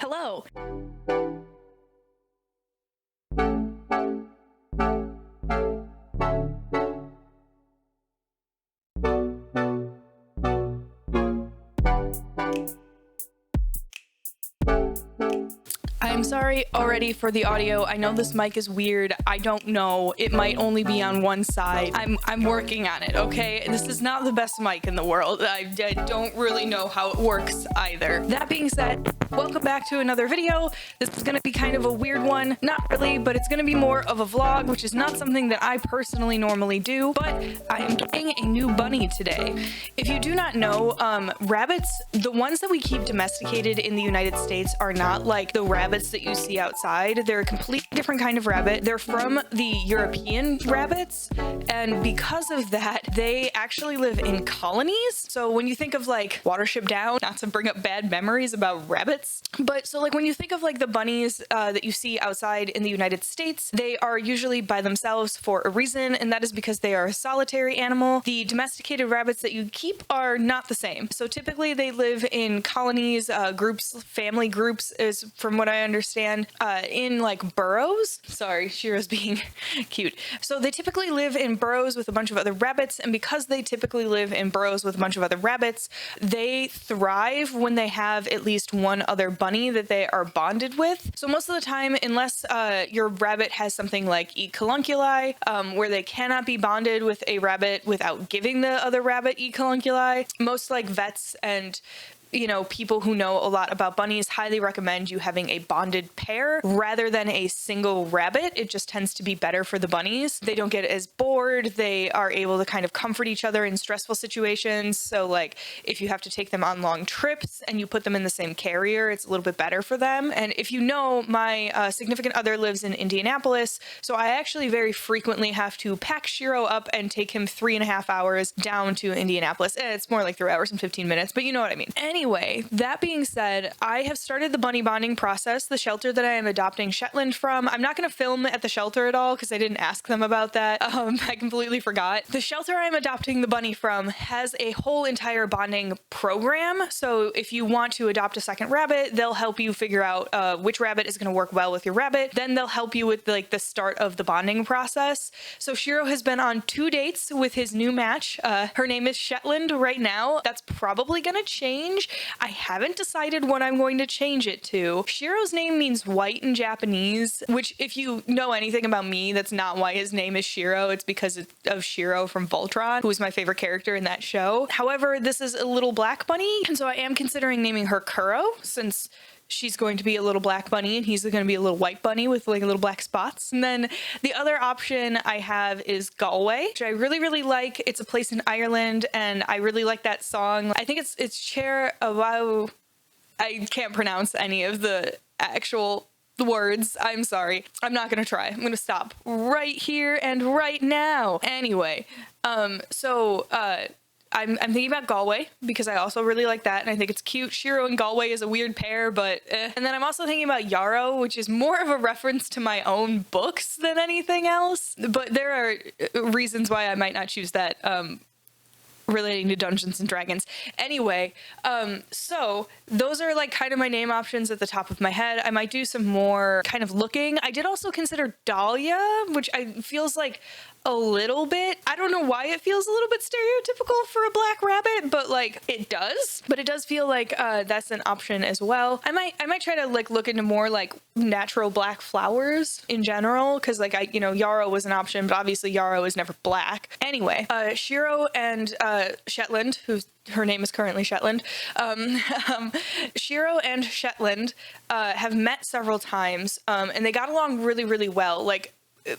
Hello. I'm sorry already for the audio. I know this mic is weird. I don't know. It might only be on one side. I'm working on it, okay? This is not the best mic in the world. I don't really know how it works either. That being said, welcome back to another video. This is gonna be kind of a weird one. Not really, but it's gonna be more of a vlog, which is not something that I personally normally do, but I am getting a new bunny today. If you do not know, rabbits, the ones that we keep domesticated in the United States are not like the rabbits that you see outside. They're a completely different kind of rabbit. They're from the European rabbits, and because of that, they actually live in colonies. So when you think of like Watership Down, not to bring up bad memories about rabbits, but so like when you think of like the bunnies that you see outside in the United States, they are usually by themselves for a reason, and that is because they are a solitary animal. The domesticated rabbits that you keep are not the same. So typically they live in colonies, groups, family groups is from what I understand, in like burrows. Sorry, Shiro's being cute. So they typically live in burrows with a bunch of other rabbits, and because they typically live in burrows with a bunch of other rabbits, they thrive when they have at least one other bunny that they are bonded with. So most of the time, unless your rabbit has something like E. colunculi, where they cannot be bonded with a rabbit without giving the other rabbit E. colunculi, most like vets and people who know a lot about bunnies highly recommend you having a bonded pair rather than a single rabbit. It just tends to be better for the bunnies. They don't get as bored. They are able to kind of comfort each other in stressful situations. So like if you have to take them on long trips and you put them in the same carrier, it's a little bit better for them. And if you know, my significant other lives in Indianapolis, so I actually very frequently have to pack Shiro up and take him 3.5 hours down to Indianapolis. It's more like 3 hours and 15 minutes, but you know what I mean. Anyway, that being said, I have started the bunny bonding process. The shelter that I am adopting Shetland from, I'm not going to film at the shelter at all because I didn't ask them about that. I completely forgot. The shelter I'm adopting the bunny from has a whole entire bonding program. So if you want to adopt a second rabbit, they'll help you figure out which rabbit is going to work well with your rabbit. Then they'll help you with like the start of the bonding process. So Shiro has been on 2 dates with his new match. Her name is Shetland right now. That's probably going to change. I haven't decided what I'm going to change it to. Shiro's name means white in Japanese, which if you know anything about me, that's not why his name is Shiro. It's because of Shiro from Voltron, who is my favorite character in that show. However, this is a little black bunny, and so I am considering naming her Kuro, since she's going to be a little black bunny and he's going to be a little white bunny with like little black spots. And then the other option I have is Galway, which I really, really like. It's a place in Ireland and I really like that song. I think it's Chair Awau. I can't pronounce any of the actual words. I'm sorry. I'm not going to try. I'm going to stop right here and right now. Anyway, I'm thinking about Galway because I also really like that and I think it's cute. Shiro and Galway is a weird pair, but And then I'm also thinking about Yarrow, which is more of a reference to my own books than anything else. But there are reasons why I might not choose that relating to Dungeons and Dragons. Anyway, so those are like kind of my name options at the top of my head. I might do some more kind of looking. I did also consider Dahlia, which feels like a little bit, I don't know why it feels a little bit stereotypical for a black rabbit, but like it does. But it does feel like that's an option as well. I might try to like look into more like natural black flowers in general, because like Yarrow was an option, but obviously Yarrow is never black. Anyway, Shiro and Shetland, her name is currently Shetland. Shiro and Shetland have met several times, and they got along really, really well. Like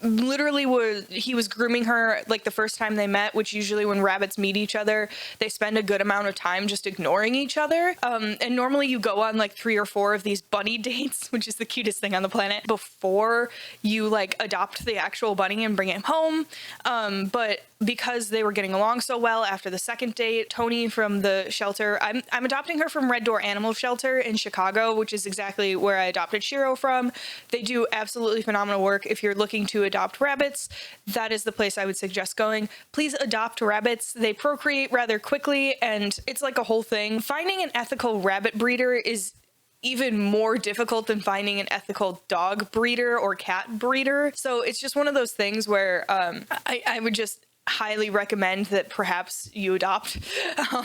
literally he was grooming her like the first time they met, which usually when rabbits meet each other, they spend a good amount of time just ignoring each other. And normally you go on like 3 or 4 of these bunny dates, which is the cutest thing on the planet, before you like adopt the actual bunny and bring him home. But because they were getting along so well after the second date, Tony from the shelter, I'm adopting her from Red Door Animal Shelter in Chicago, which is exactly where I adopted Shiro from. They do absolutely phenomenal work. If you're looking to adopt rabbits, that is the place I would suggest going. Please adopt rabbits. They procreate rather quickly and it's like a whole thing. Finding an ethical rabbit breeder is even more difficult than finding an ethical dog breeder or cat breeder. So it's just one of those things where I would just highly recommend that perhaps you adopt.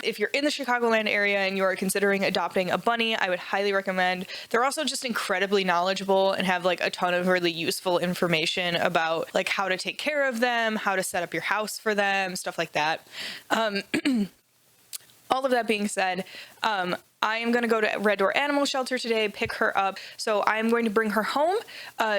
If you're in the Chicagoland area and you're considering adopting a bunny, I would highly recommend. They're also just incredibly knowledgeable and have like a ton of really useful information about like how to take care of them, how to set up your house for them, stuff like that. All of that being said, I am going to go to Red Door Animal Shelter today, pick her up. So I'm going to bring her home.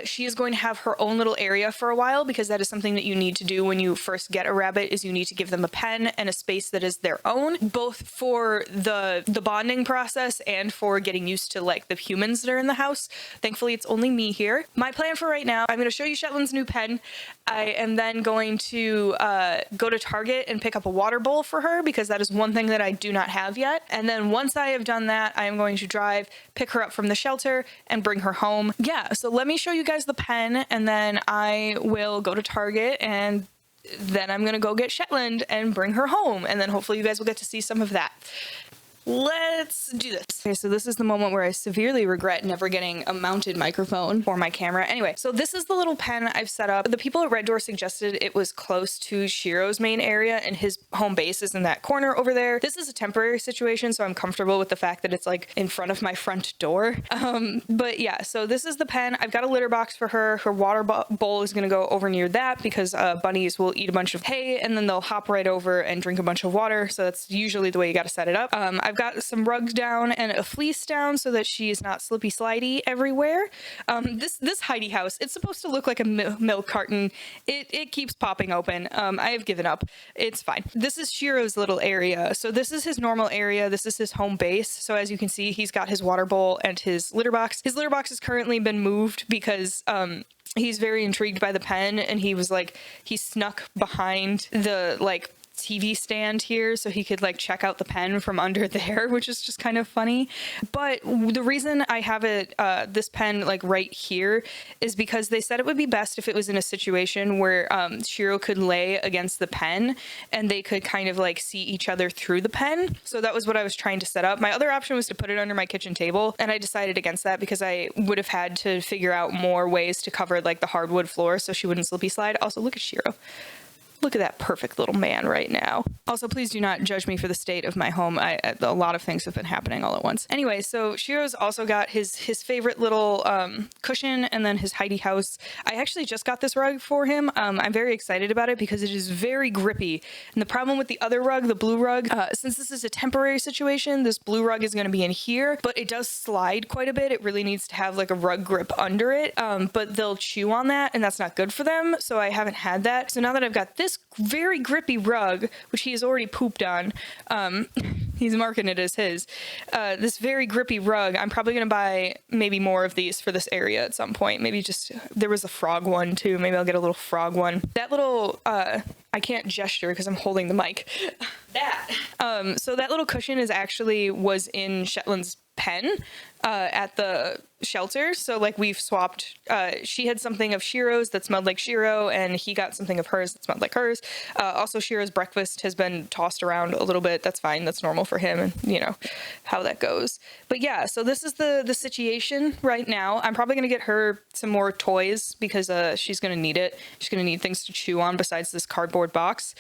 She is going to have her own little area for a while, because that is something that you need to do when you first get a rabbit, is you need to give them a pen and a space that is their own, both for the bonding process and for getting used to like the humans that are in the house. Thankfully, it's only me here. My plan for right now, I'm going to show you Shetland's new pen. I am then going to go to Target and pick up a water bowl for her, because that is one thing that I do not have yet. And then once I have done that, I am going to drive, pick her up from the shelter, and bring her home. Yeah, so let me show you guys the pen, and then I will go to Target, and then I'm gonna go get Shetland and bring her home, and then hopefully you guys will get to see some of that. Let's do this. Okay, so this is the moment where I severely regret never getting a mounted microphone for my camera. Anyway, so this is the little pen I've set up. The people at Red Door suggested it was close to Shiro's main area, and his home base is in that corner over there. This is a temporary situation, so I'm comfortable with the fact that it's like in front of my front door. But yeah, so this is the pen. I've got a litter box for her. Her water bowl is gonna go over near that, because bunnies will eat a bunch of hay and then they'll hop right over and drink a bunch of water. So that's usually the way you gotta set it up. I've got some rugs down and a fleece down so that she is not slippy slidey everywhere. This Heidi house, it's supposed to look like a milk carton. It keeps popping open. I have given up. It's fine. This is Shiro's little area. So this is his normal area. This is his home base. So as you can see, he's got his water bowl and his litter box. His litter box has currently been moved because he's very intrigued by the pen, and he was like, he snuck behind the like TV stand here so he could like check out the pen from under there, which is just kind of funny. But the reason I have it this pen like right here is because they said it would be best if it was in a situation where Shiro could lay against the pen and they could kind of like see each other through the pen. So that was what I was trying to set up. My other option was to put it under my kitchen table, and I decided against that because I would have had to figure out more ways to cover like the hardwood floor so she wouldn't slippy slide. Also, look at Shiro. Look at that perfect little man right now. Also, please do not judge me for the state of my home. A lot of things have been happening all at once. Anyway, so Shiro's also got his favorite little cushion, and then his Heidi house. I actually just got this rug for him. I'm very excited about it because it is very grippy. And the problem with the other rug, the blue rug, since this is a temporary situation, this blue rug is going to be in here, but it does slide quite a bit. It really needs to have like a rug grip under it, but they'll chew on that, and that's not good for them. So I haven't had that. So now that I've got this very grippy rug, which he has already pooped on, he's marking it as his, this very grippy rug, I'm probably going to buy maybe more of these for this area at some point. Maybe just, there was a frog one too. Maybe I'll get a little frog one. That little, I can't gesture because I'm holding the mic. So that little cushion was in Shetland's pen at the shelter. So like we've swapped, she had something of Shiro's that smelled like Shiro, and he got something of hers that smelled like hers. Also, Shiro's breakfast has been tossed around a little bit. That's fine. That's normal for him, and you know how that goes. But yeah, so this is the situation right now. I'm probably going to get her some more toys because she's going to need it. She's going to need things to chew on besides this cardboard box.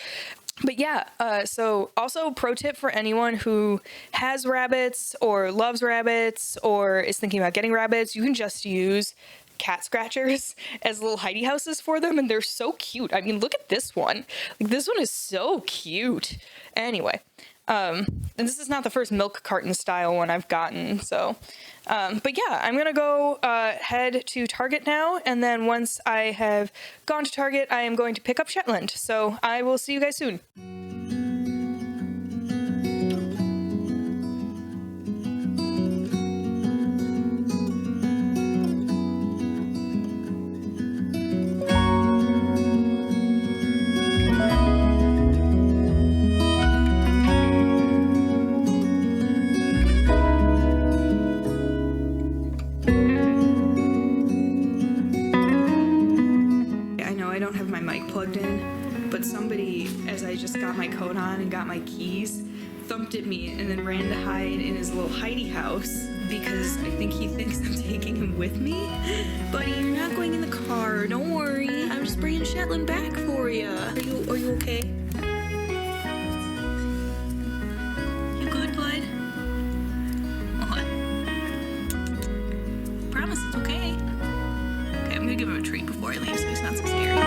But yeah, so also pro tip for anyone who has rabbits or loves rabbits or is thinking about getting rabbits, you can just use cat scratchers as little Heidi houses for them, and they're so cute. I mean, look at this one. Like, this one is so cute. Anyway, and this is not the first milk carton style one I've gotten, so but yeah, I'm gonna go head to Target now, and then once I have gone to Target, I am going to pick up Shetland. So I will see you guys soon. Don't have my mic plugged in, but somebody, as I just got my coat on and got my keys, thumped at me and then ran to hide in his little hidey house because I think he thinks I'm taking him with me. Buddy, you're not going in the car. Don't worry. I'm just bringing Shetland back for you. Are you okay? You good, bud? What? Promise it's okay. Okay, I'm gonna give him a treat before I leave so he's not so scared.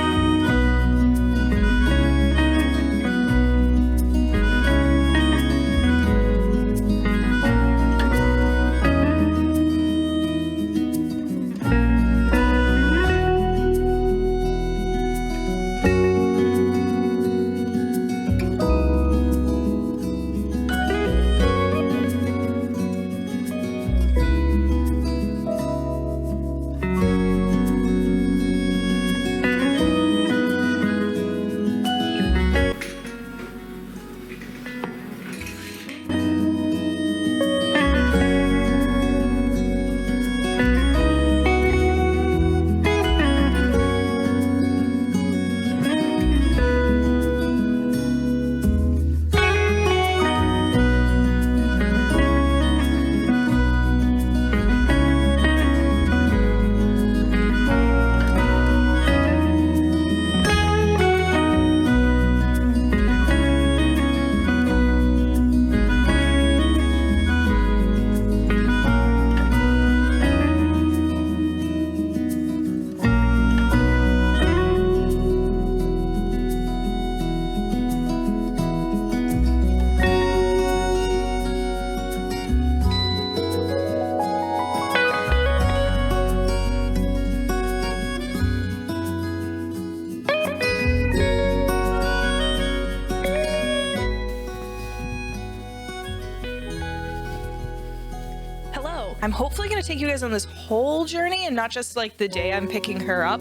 I'm hopefully going to take you guys on this whole journey and not just like the day I'm picking her up.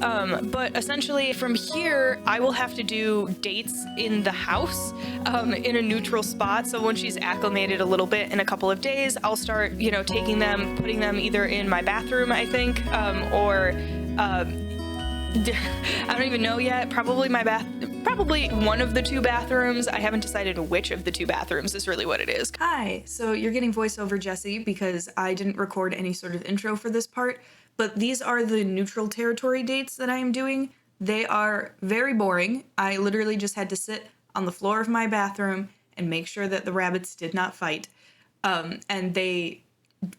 But essentially from here, I will have to do dates in the house in a neutral spot. So when she's acclimated a little bit in a couple of days, I'll start, you know, taking them, putting them either in my bathroom, I think, or I don't even know yet. Probably one of the two bathrooms. I haven't decided which of the two bathrooms is really what it is. Hi, so you're getting voiceover Jessie because I didn't record any sort of intro for this part, but these are the neutral territory dates that I am doing. They are very boring. I literally just had to sit on the floor of my bathroom and make sure that the rabbits did not fight. And they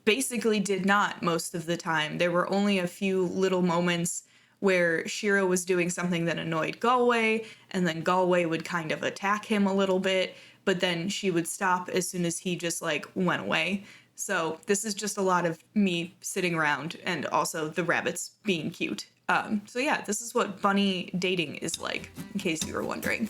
basically did not most of the time. There were only a few little moments where Shiro was doing something that annoyed Galway, and then Galway would kind of attack him a little bit, but then she would stop as soon as he just like went away. So this is just a lot of me sitting around and also the rabbits being cute. So yeah, this is what bunny dating is like, in case you were wondering.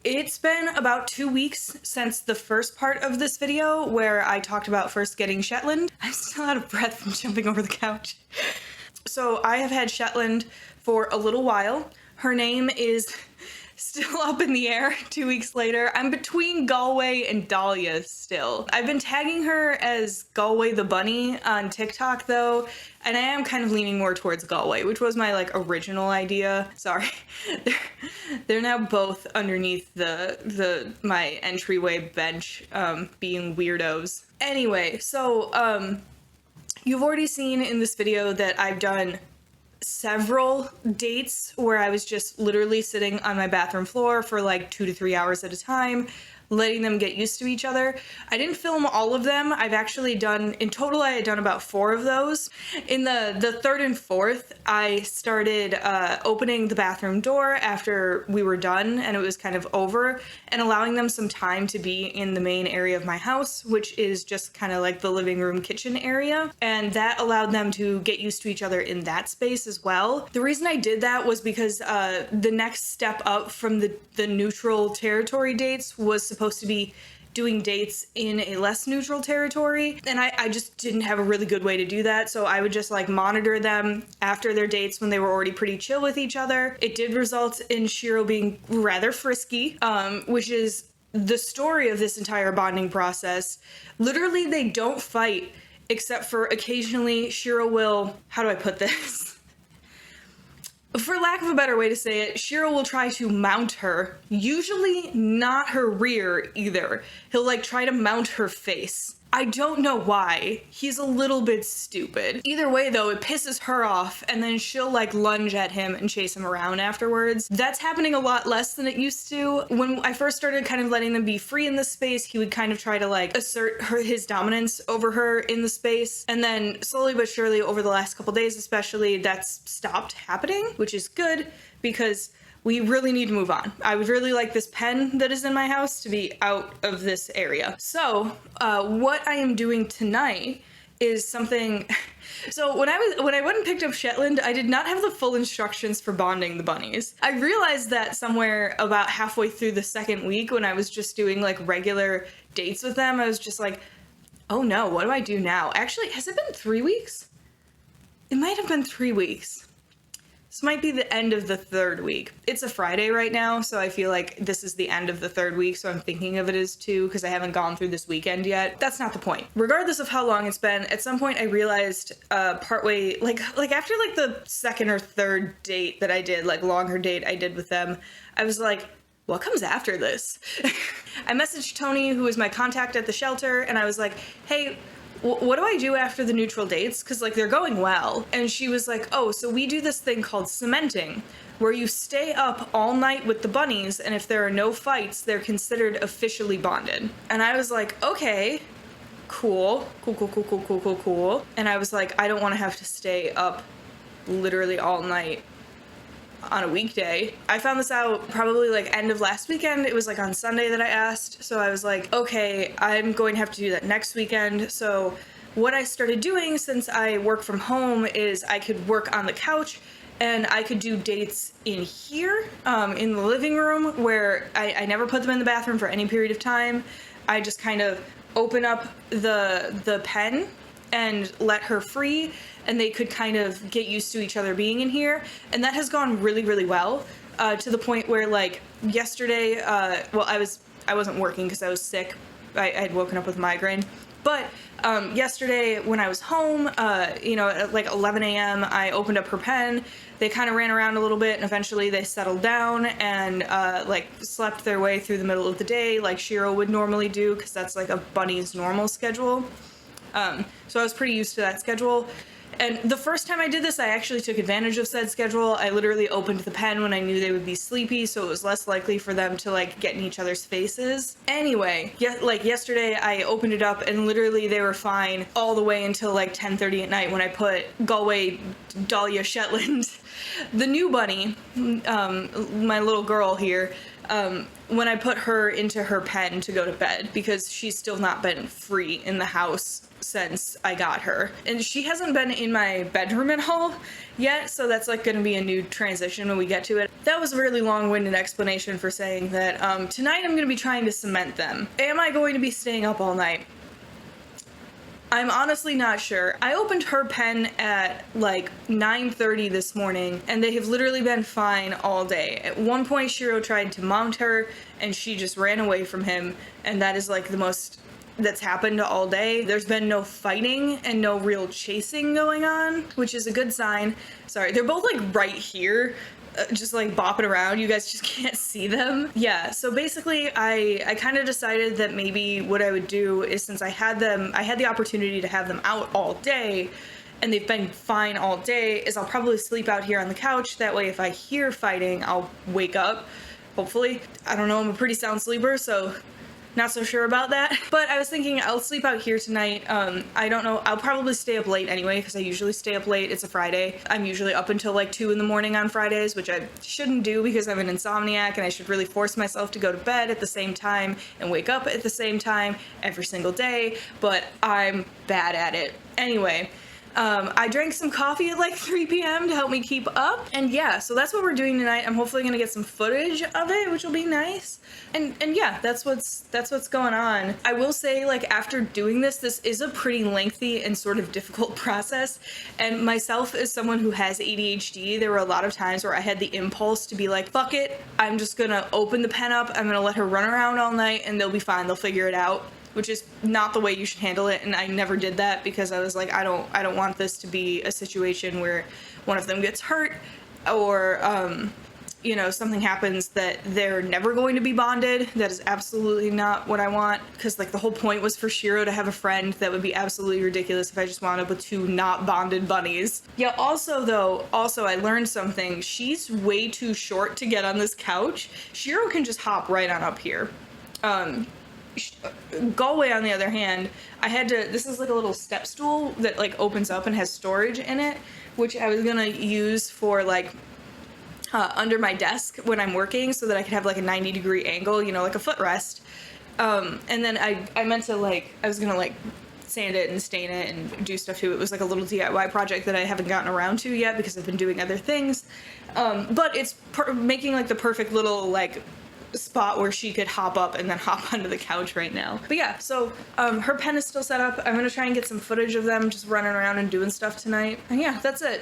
It's been about 2 weeks since the first part of this video where I talked about first getting Shetland. I'm still out of breath from jumping over the couch. So I have had Shetland for a little while. Her name is still up in the air 2 weeks later. I'm between Galway and Dahlia still. I've been tagging her as Galway the bunny on TikTok though, and I am kind of leaning more towards Galway, which was my like original idea. Sorry. They're now both underneath my entryway bench being weirdos. Anyway, so you've already seen in this video that I've done several dates where I was just literally sitting on my bathroom floor for like 2 to 3 hours at a time, letting them get used to each other. I didn't film all of them. I've actually done, in total, I had done about 4 of those. In the third and fourth, I started opening the bathroom door after we were done and it was kind of over, and allowing them some time to be in the main area of my house, which is just kind of like the living room kitchen area. And that allowed them to get used to each other in that space as well. The reason I did that was because the next step up from the neutral territory dates was supposed to be doing dates in a less neutral territory, and I just didn't have a really good way to do that, so I would just like monitor them after their dates when they were already pretty chill with each other. It did result in Shiro being rather frisky, which is the story of this entire bonding process. Literally, they don't fight except for occasionally Shiro will, how do I put this? For lack of a better way to say it, Shiro will try to mount her, usually not her rear either. He'll like try to mount her face. I don't know why. He's a little bit stupid. Either way though, it pisses her off and then she'll like lunge at him and chase him around afterwards. That's happening a lot less than it used to. When I first started kind of letting them be free in the space, he would kind of try to like assert his dominance over her in the space. And then slowly but surely over the last couple days especially, that's stopped happening, which is good because we really need to move on. I would really like this pen that is in my house to be out of this area. So what I am doing tonight is something. So when I went and picked up Shetland, I did not have the full instructions for bonding the bunnies. I realized that somewhere about halfway through the second week when I was just doing like regular dates with them, I was just like, oh no, what do I do now? Actually, has it been 3 weeks? It might have been 3 weeks. This might be the end of the third week. It's a Friday right now, so I feel like this is the end of the third week, so I'm thinking of it as 2 because I haven't gone through this weekend yet. That's not the point. Regardless of how long it's been, at some point I realized partway, like after like the second or third date that I did, like longer date I did with them, I was like, what comes after this? I messaged Tony, who was my contact at the shelter, and I was like, hey, what do I do after the neutral dates? Because like they're going well. And she was like, oh, so we do this thing called cementing, where you stay up all night with the bunnies, and if there are no fights, they're considered officially bonded. And I was like, okay, cool. And I was like, I don't want to have to stay up literally all night on a weekday. I found this out probably like end of last weekend. It was like on Sunday that I asked. So I was like, okay, I'm going to have to do that next weekend. So what I started doing since I work from home is I could work on the couch and I could do dates in here, in the living room where I never put them in the bathroom for any period of time. I just kind of open up the pen and let her free, and they could kind of get used to each other being in here, and that has gone really, really well, to the point where like yesterday, well, I wasn't working because I was sick. I had woken up with migraine, but yesterday when I was home, you know, at like 11 a.m. I opened up her pen. They kind of ran around a little bit and eventually they settled down and like slept their way through the middle of the day like Shiro would normally do, because that's like a bunny's normal schedule. So I was pretty used to that schedule. And the first time I did this, I actually took advantage of said schedule. I literally opened the pen when I knew they would be sleepy, so it was less likely for them to like get in each other's faces. Anyway, like yesterday I opened it up and literally they were fine all the way until like 10:30 at night when I put Galway Dahlia Shetland, the new bunny, my little girl here, when I put her into her pen to go to bed, because she's still not been free in the house since I got her. And she hasn't been in my bedroom at all yet, so that's like gonna be a new transition when we get to it. That was a really long-winded explanation for saying that tonight I'm gonna be trying to cement them. Am I going to be staying up all night? I'm honestly not sure. I opened her pen at like 9:30 this morning, and they have literally been fine all day. At one point, Shiro tried to mount her, and she just ran away from him, and that is like the most that's happened all day. There's been no fighting and no real chasing going on, which is a good sign. Sorry, they're both like right here. Just like bopping around. You guys just can't see them. Yeah, so basically I kind of decided that maybe what I would do is, since I had the opportunity to have them out all day and they've been fine all day, is I'll probably sleep out here on the couch. That way if I hear fighting, I'll wake up, hopefully. I don't know, I'm a pretty sound sleeper, so not so sure about that. But I was thinking I'll sleep out here tonight. I don't know, I'll probably stay up late anyway, because I usually stay up late. It's a Friday. I'm usually up until like 2 in the morning on Fridays, which I shouldn't do because I'm an insomniac and I should really force myself to go to bed at the same time and wake up at the same time every single day, but I'm bad at it. Anyway, I drank some coffee at like 3 p.m. to help me keep up, and yeah, so that's what we're doing tonight. I'm hopefully gonna get some footage of it, which will be nice. And yeah, that's what's going on. I will say, like, after doing this is a pretty lengthy and sort of difficult process, and myself as someone who has ADHD, there were a lot of times where I had the impulse to be like, fuck it, I'm just gonna open the pen up, I'm gonna let her run around all night and they'll be fine, they'll figure it out. Which is not the way you should handle it, and I never did that because I was like, I don't want this to be a situation where one of them gets hurt or you know, something happens that they're never going to be bonded. That is absolutely not what I want, because like the whole point was for Shiro to have a friend. That would be absolutely ridiculous if I just wound up with 2 not bonded bunnies. Yeah, also I learned something. She's way too short to get on this couch. Shiro can just hop right on up here. Galway, on the other hand, this is like a little step stool that like opens up and has storage in it, which I was gonna use for like under my desk when I'm working, so that I could have like a 90-degree angle, you know, like a footrest. And then I meant to like, I was gonna like sand it and stain it and do stuff to it. It was like a little DIY project that I haven't gotten around to yet because I've been doing other things. But it's making like the perfect little like spot where she could hop up and then hop onto the couch right now. But yeah, so her pen is still set up. I'm gonna try and get some footage of them just running around and doing stuff tonight. And yeah, that's it.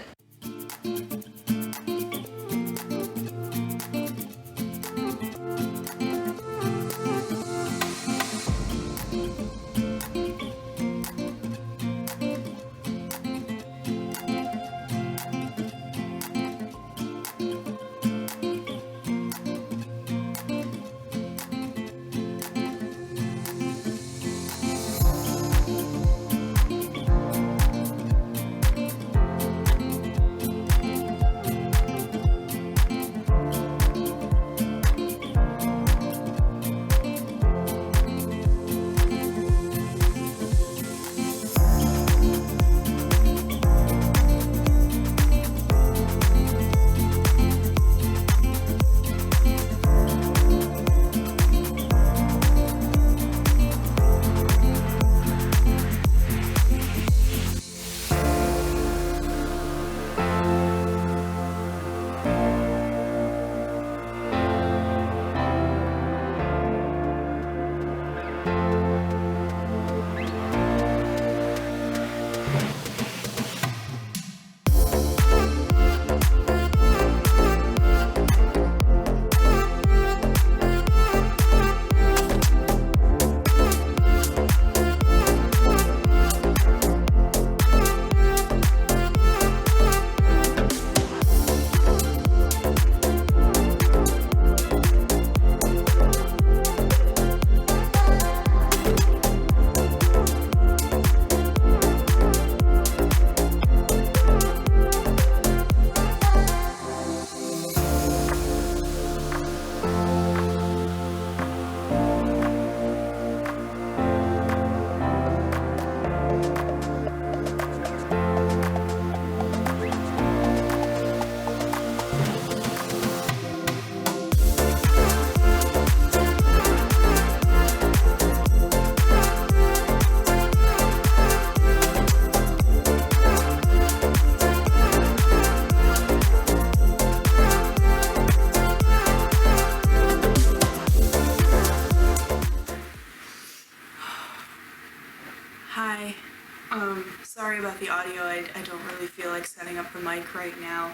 I don't really feel like setting up the mic right now.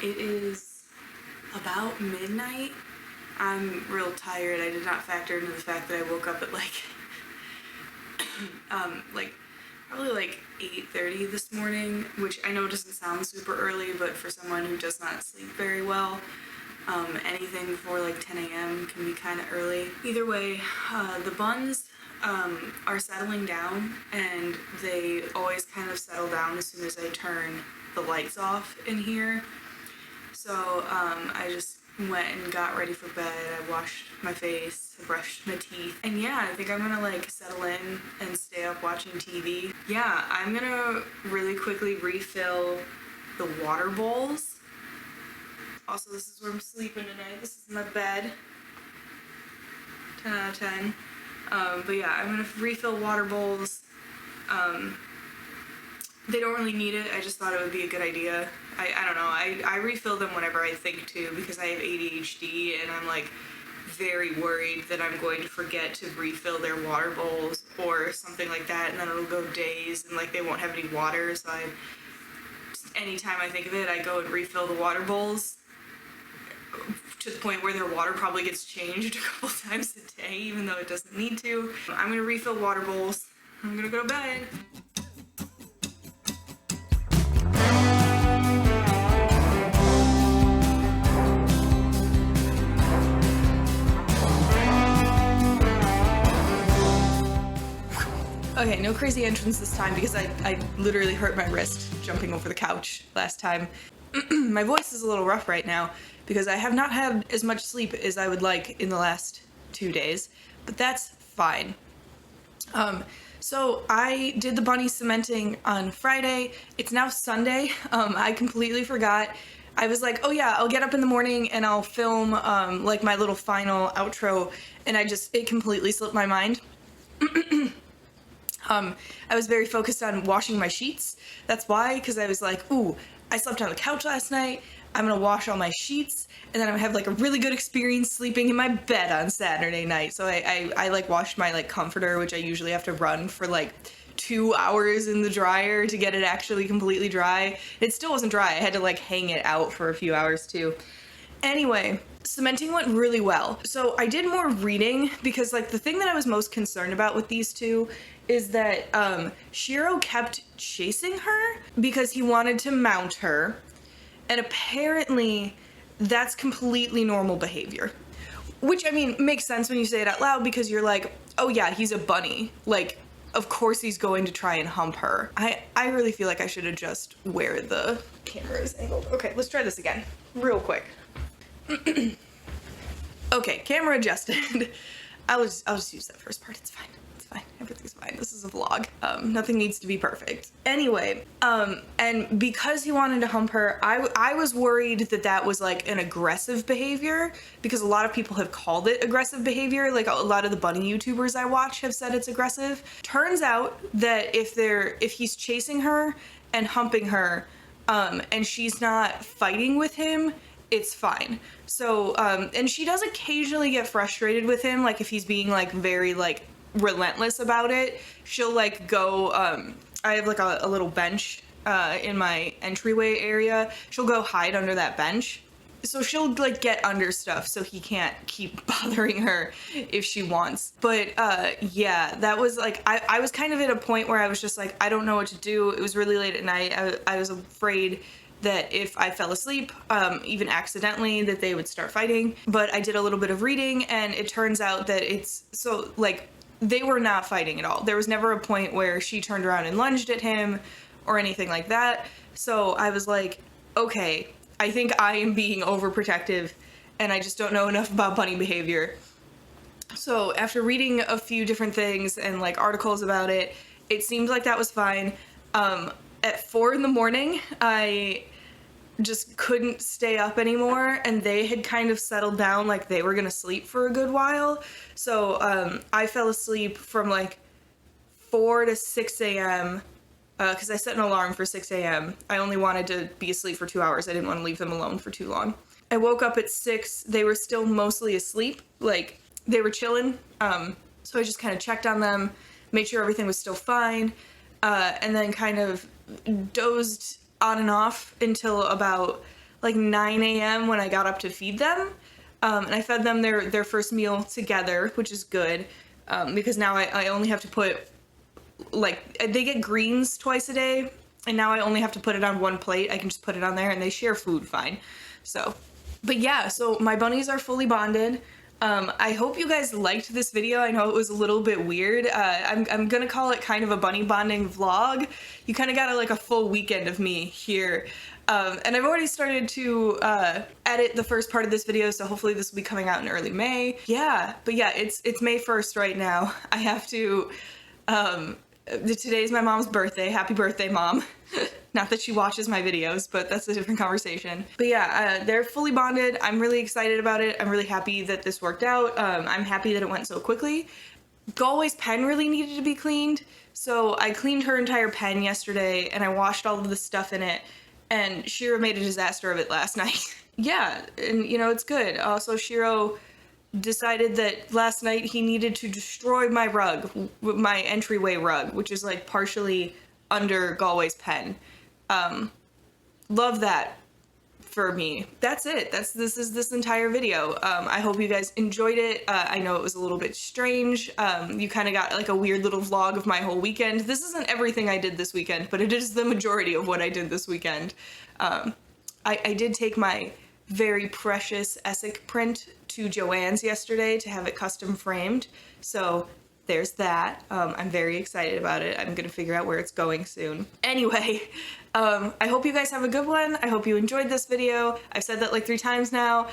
It is about midnight. I'm real tired. I did not factor into the fact that I woke up at like probably like 8:30 this morning, which I know doesn't sound super early, but for someone who does not sleep very well, anything before like 10 a.m. can be kind of early. Either way, the buns are settling down, and they always kind of settle down as soon as I turn the lights off in here. So I just went and got ready for bed. I washed my face, I brushed my teeth, and yeah, I think I'm gonna like settle in and stay up watching TV. Yeah, I'm gonna really quickly refill the water bowls. Also, this is where I'm sleeping tonight. This is my bed. 10 out of 10. But yeah, I'm gonna refill water bowls. They don't really need it. I just thought it would be a good idea. I don't know. I refill them whenever I think to, because I have ADHD and I'm like very worried that I'm going to forget to refill their water bowls or something like that, and then it'll go days and like they won't have any water. So anytime I think of it, I go and refill the water bowls to the point where their water probably gets changed a couple times a day, even though it doesn't need to. I'm gonna refill water bowls. I'm gonna go to bed. Okay, no crazy entrance this time because I literally hurt my wrist jumping over the couch last time. My voice is a little rough right now because I have not had as much sleep as I would like in the last 2 days, but that's fine. So I did the bunny cementing on Friday. It's now Sunday. I completely forgot. I was like, oh yeah, I'll get up in the morning and I'll film like my little final outro, and it completely slipped my mind. I was very focused on washing my sheets. That's why, because I was like, ooh, I slept on the couch last night. I'm gonna wash all my sheets, and then I'm gonna have like a really good experience sleeping in my bed on Saturday night. So I like washed my like comforter, which I usually have to run for like 2 hours in the dryer to get it actually completely dry. It still wasn't dry. I had to like hang it out for a few hours too. Anyway, cementing went really well. So I did more reading because like the thing that I was most concerned about with these two is that Shiro kept chasing her because he wanted to mount her, and apparently that's completely normal behavior. Which, I mean, makes sense when you say it out loud because you're like, oh yeah, he's a bunny. Like, of course he's going to try and hump her. I really feel like I should adjust where the camera is angled. Okay, let's try this again, real quick. Okay, camera adjusted. I'll just use that first part, it's fine. Everything's fine. This is a vlog. Nothing needs to be perfect. Anyway, and because he wanted to hump her, I was worried that was like an aggressive behavior, because a lot of people have called it aggressive behavior. Like a lot of the bunny YouTubers I watch have said it's aggressive. Turns out that if he's chasing her and humping her, and she's not fighting with him, it's fine. So, and she does occasionally get frustrated with him, like if he's being like very like relentless about it. She'll like go, I have like a little bench in my entryway area. She'll go hide under that bench. So she'll like get under stuff so he can't keep bothering her if she wants. But yeah, that was like, I was kind of at a point where I was just like, I don't know what to do. It was really late at night. I was afraid that if I fell asleep, even accidentally, that they would start fighting. But I did a little bit of reading, and it turns out that it's so like, they were not fighting at all. There was never a point where she turned around and lunged at him or anything like that. So I was like, okay, I think I am being overprotective and I just don't know enough about bunny behavior. So after reading a few different things and like articles about it, it seemed like that was fine. At 4 in the morning, I just couldn't stay up anymore, and they had kind of settled down, like they were gonna sleep for a good while. So I fell asleep from like 4 to 6 a.m. Because I set an alarm for 6 a.m. I only wanted to be asleep for 2 hours. I didn't want to leave them alone for too long. I woke up at 6. They were still mostly asleep, like they were chilling. So I just kind of checked on them, made sure everything was still fine, and then kind of dozed on and off until about like 9 a.m. when I got up to feed them. And I fed them their first meal together, which is good, because now I only have to put, like, they get greens twice a day, and now I only have to put it on one plate. I can just put it on there, and they share food fine. So, but yeah, so my bunnies are fully bonded. I hope you guys liked this video. I know it was a little bit weird. I'm gonna call it kind of a bunny bonding vlog. You kind of got like a full weekend of me here. And I've already started to edit the first part of this video, so hopefully this will be coming out in early May. Yeah, but yeah, it's May 1st right now. I have to, today's my mom's birthday. Happy birthday, Mom. Not that she watches my videos, but that's a different conversation. But yeah, they're fully bonded. I'm really excited about it. I'm really happy that this worked out. I'm happy that it went so quickly. Galway's pen really needed to be cleaned, so I cleaned her entire pen yesterday, and I washed all of the stuff in it. And Shiro made a disaster of it last night. Yeah, and you know, it's good. Also, Shiro decided that last night he needed to destroy my rug, my entryway rug, which is like partially under Galway's pen. Love that for me. That's it. This is this entire video. I hope you guys enjoyed it. I know it was a little bit strange. You kind of got like a weird little vlog of my whole weekend. This isn't everything I did this weekend, but it is the majority of what I did this weekend. I did take my very precious Essek print to Joann's yesterday to have it custom framed. So there's that. I'm very excited about it. I'm gonna figure out where it's going soon. Anyway, I hope you guys have a good one. I hope you enjoyed this video. I've said that like 3 times now.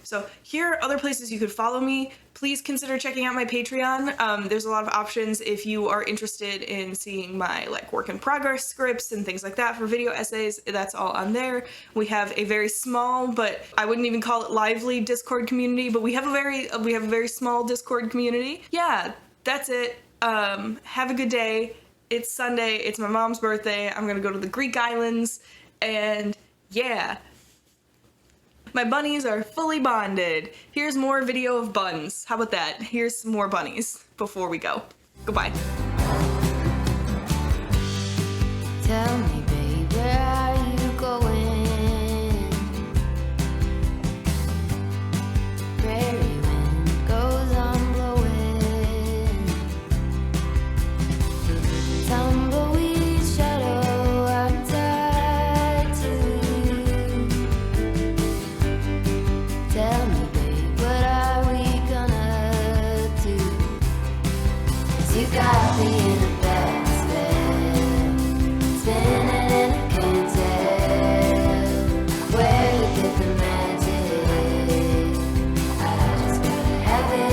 So here are other places you could follow me. Please consider checking out my Patreon. There's a lot of options if you are interested in seeing my like work in progress scripts and things like that for video essays. That's all on there. We have a very small, but I wouldn't even call it lively Discord community, but we have a very small Discord community. Yeah, that's it. Have a good day. It's Sunday. It's my mom's birthday. I'm gonna go to the Greek islands, and yeah. My bunnies are fully bonded. Here's more video of buns. How about that? Here's some more bunnies before we go. Goodbye. Tell me, babe, where are you going? Prairie wind goes on blowing. Tumbleweed shadow, I'm tied to you. Tell me, babe, what are we gonna do? 'Cause you got me in a basket, spinning and I can't tell where to get the magic. I just gotta have it.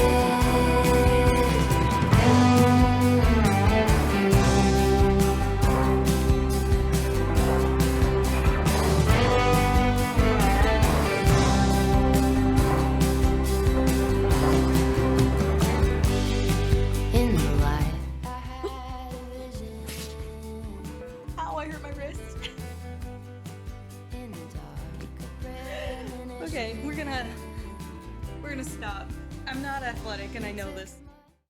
In the light, I had a vision. Ow, I hurt my wrist. In the dark, a premonition. Okay, we're gonna stop. I'm not athletic and I know this.